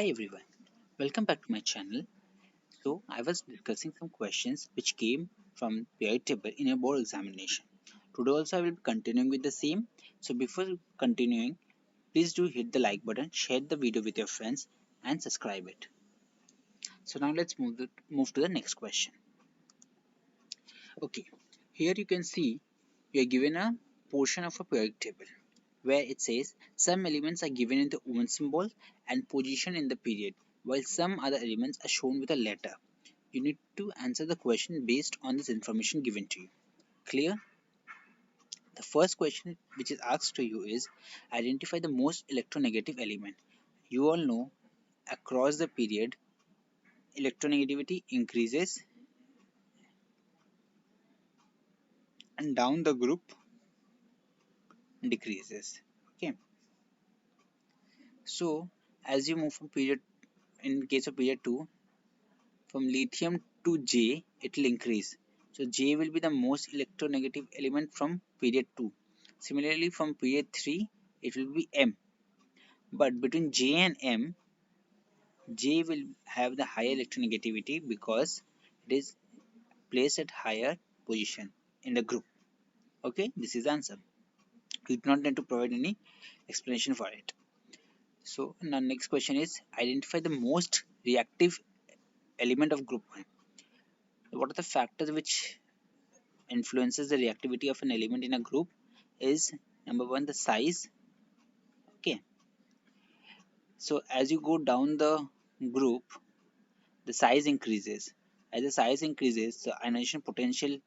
Hi everyone, welcome back to my channel. So I was discussing some questions which came from periodic table in a board examination. Today also I will be continuing with the same. So before continuing, please do hit the like button, share the video with your friends and subscribe it. So now let's move to the next question. Okay, here you can see we are given a portion of a periodic table where it says some elements are given in the Owen symbol and position in the period, while some other elements are shown with a letter. You need to answer the question based on this information given to you. Clear? The first question which is asked to you is identify the most electronegative element. You all know across the period electronegativity increases and down the group decreases. Okay. So as you move from period in case of period 2 from lithium to J it will increase. So J will be the most electronegative element from period 2. Similarly from period 3 it will be M. But between J and M, J will have the higher electronegativity because it is placed at higher position in the group. Okay, this is the answer. You do not need to provide any explanation for it. So now next question is identify the most reactive element of group 1. What are the factors which influences the reactivity of an element in a group is number 1 the size. Okay, so as you go down the group the size increases. As the size increases, the ionization potential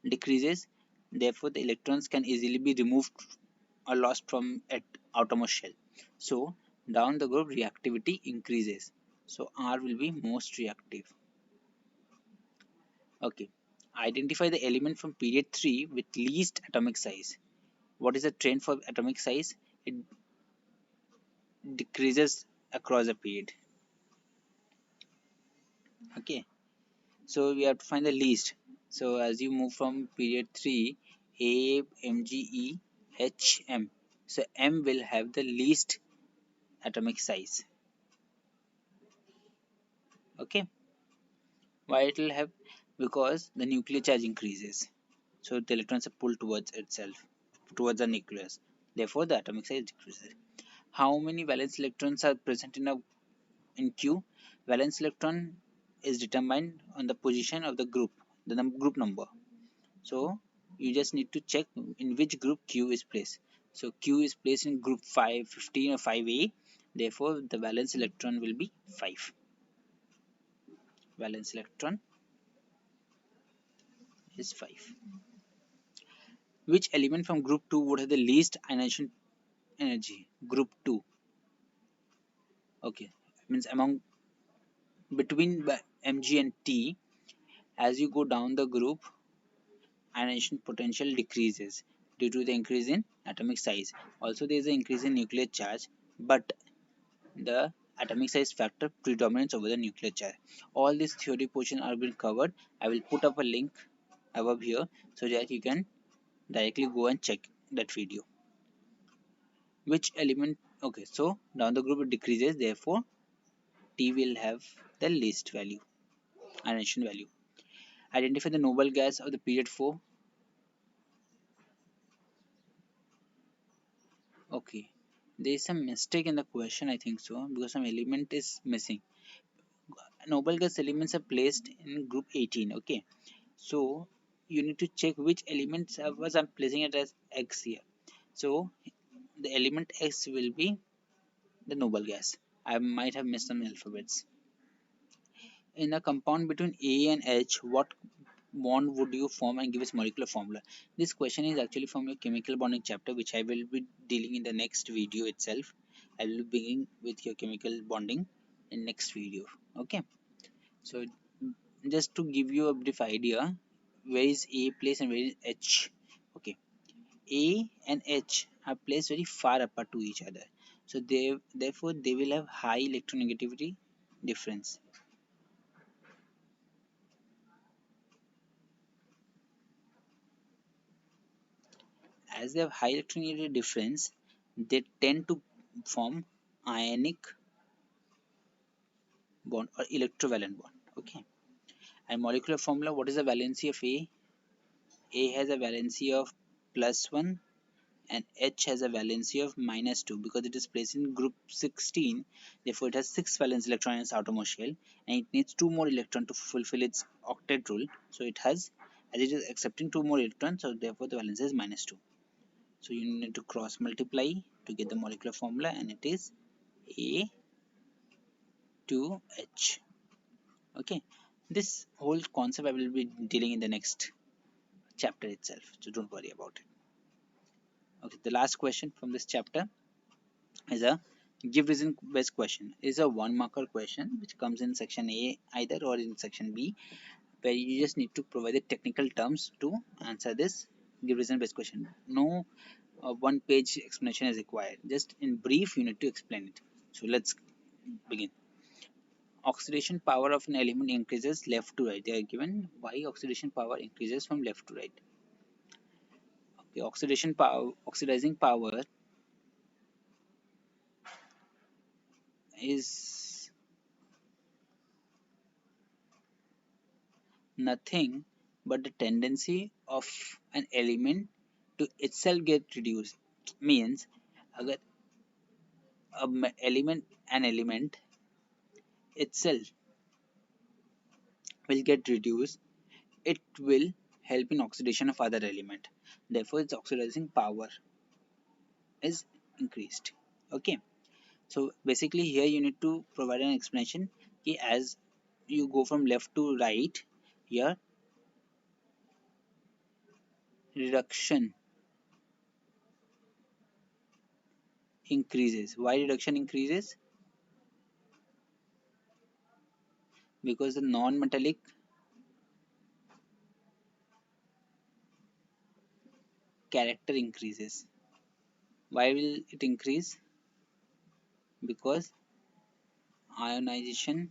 decreases. Therefore, the electrons can easily be removed or lost from at outermost shell. So, down the group reactivity increases. So, R will be most reactive. Okay. Identify the element from period 3 with least atomic size. What is the trend for atomic size? It decreases across the period. Okay. So we have to find the least. So as you move from period 3, A, M, G, E, H, M. So M will have the least atomic size. Okay. Why it will have? Because the nuclear charge increases. So the electrons are pulled towards itself, towards the nucleus. Therefore the atomic size decreases. How many valence electrons are present in Q? Valence electron is determined on the position of the group, the group number. So you just need to check in which group Q is placed. So Q is placed in group 5, 15 or 5A. Therefore, the valence electron will be 5. Valence electron is 5. Which element from group 2 would have the least ionization energy? Group 2. Okay. Means among between Mg and T, as you go down the group, ionization potential decreases due to the increase in atomic size. Also, there is an increase in nuclear charge, but the atomic size factor predominates over the nuclear charge. All these theory portion are being covered. I will put up a link above here so that you can directly go and check that video. Which element? Okay, so down the group it decreases, therefore T will have the least value, ionization value. Identify the noble gas of the period 4. Okay, there is some mistake in the question, I think so, because some element is missing. Noble gas elements are placed in group 18. Okay, so you need to check which elements was I'm placing it as X here. So the element X will be the noble gas. I might have missed some alphabets. In a compound between A and H, what bond would you form and give its molecular formula? This question is actually from your chemical bonding chapter, which I will be dealing in the next video itself. I will be beginning with your chemical bonding in next video. Okay. So just to give you a brief idea, where is A placed and where is H? Okay, A and H are placed very far apart to each other. So therefore they will have high electronegativity difference. As they have high electronegativity difference, they tend to form ionic bond or electrovalent bond. Okay. And molecular formula, what is the valency of A? A has a valency of +1 and H has a valency of -2 because it is placed in group 16. Therefore, it has 6 valence electron in its outermost shell and it needs 2 more electrons to fulfill its octet rule. So, it has, as it is accepting 2 more electrons, so therefore the valence is -2. So, you need to cross multiply to get the molecular formula and it is A2H. Okay, this whole concept I will be dealing in the next chapter itself, so don't worry about it. Okay, the last question from this chapter is a give reason based question. It is a one marker question which comes in section A either or in section B, where you just need to provide the technical terms to answer this give reason based question. No one page explanation is required, just in brief you need to explain it. So let's begin. Oxidation power of an element increases left to right. They are given why oxidation power increases from left to right. Okay, oxidizing power is nothing but the tendency of an element to itself get reduced. Means अगर an element itself will get reduced, it will help in oxidation of other element. Therefore, its oxidizing power is increased. Okay. So basically here you need to provide an explanation कि as you go from left to right, your reduction increases. Why reduction increases? Because the non-metallic character increases. Why will it increase? Because ionization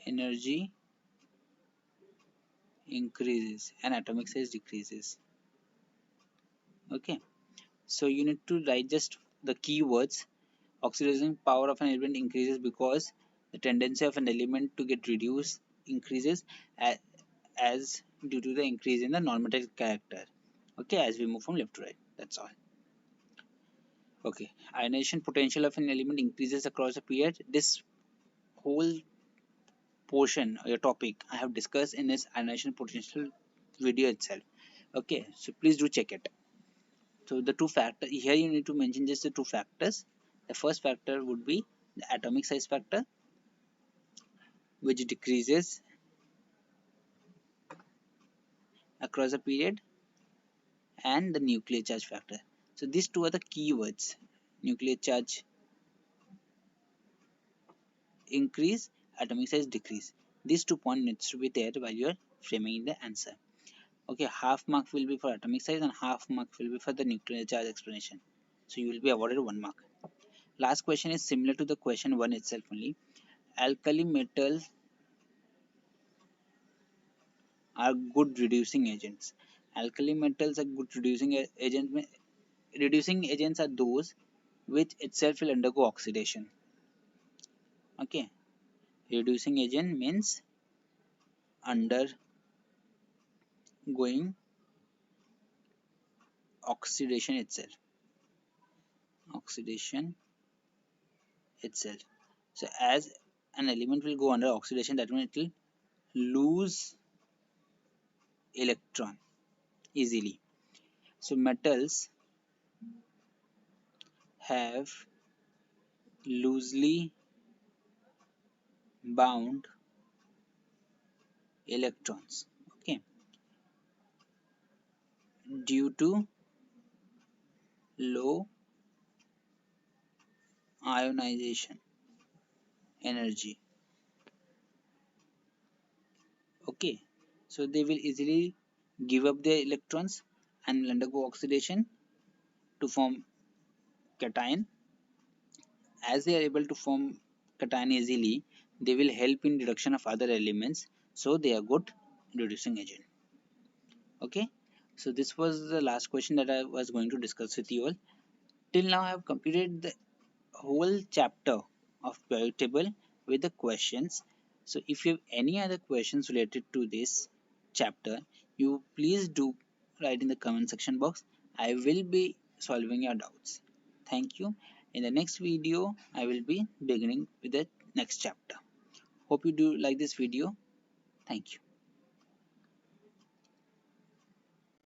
energy increases and atomic size decreases. Okay, so you need to write just the keywords. Oxidation power of an element increases because the tendency of an element to get reduced increases as due to the increase in the non-metallic character. Okay, as we move from left to right, that's all. Okay, ionization potential of an element increases across a period. This whole portion or your topic I have discussed in this ionization potential video itself. Okay, so please do check it. So the two factors here you need to mention just the two factors. The first factor would be the atomic size factor, which decreases across a period, and the nuclear charge factor. So these two are the keywords: nuclear charge increase, atomic size decrease. These 2 points needs to be there while you are framing the answer. Okay, half mark will be for atomic size and half mark will be for the nuclear charge explanation. So you will be awarded 1 mark. Last question is similar to the question 1 itself only. Alkali metals are good reducing agents. Alkali metals are good reducing agents. Reducing agents are those which itself will undergo oxidation. Okay, reducing agent means undergoing oxidation itself. Oxidation itself. So as an element will go under oxidation, that means it will lose electron easily. So metals have loosely bound electrons. Okay, due to low ionization energy. Okay, so they will easily give up their electrons and will undergo oxidation to form cation. As they are able to form cation easily, they will help in reduction of other elements, so they are good reducing agent. Okay, So this was the last question that I was going to discuss with you all. Till now I have completed the whole chapter of periodic table with the questions. So if you have any other questions related to this chapter, you please do write in the comment section box. I will be solving your doubts. Thank you. In the next video, I will be beginning with the next chapter. Hope you do like this video. Thank you.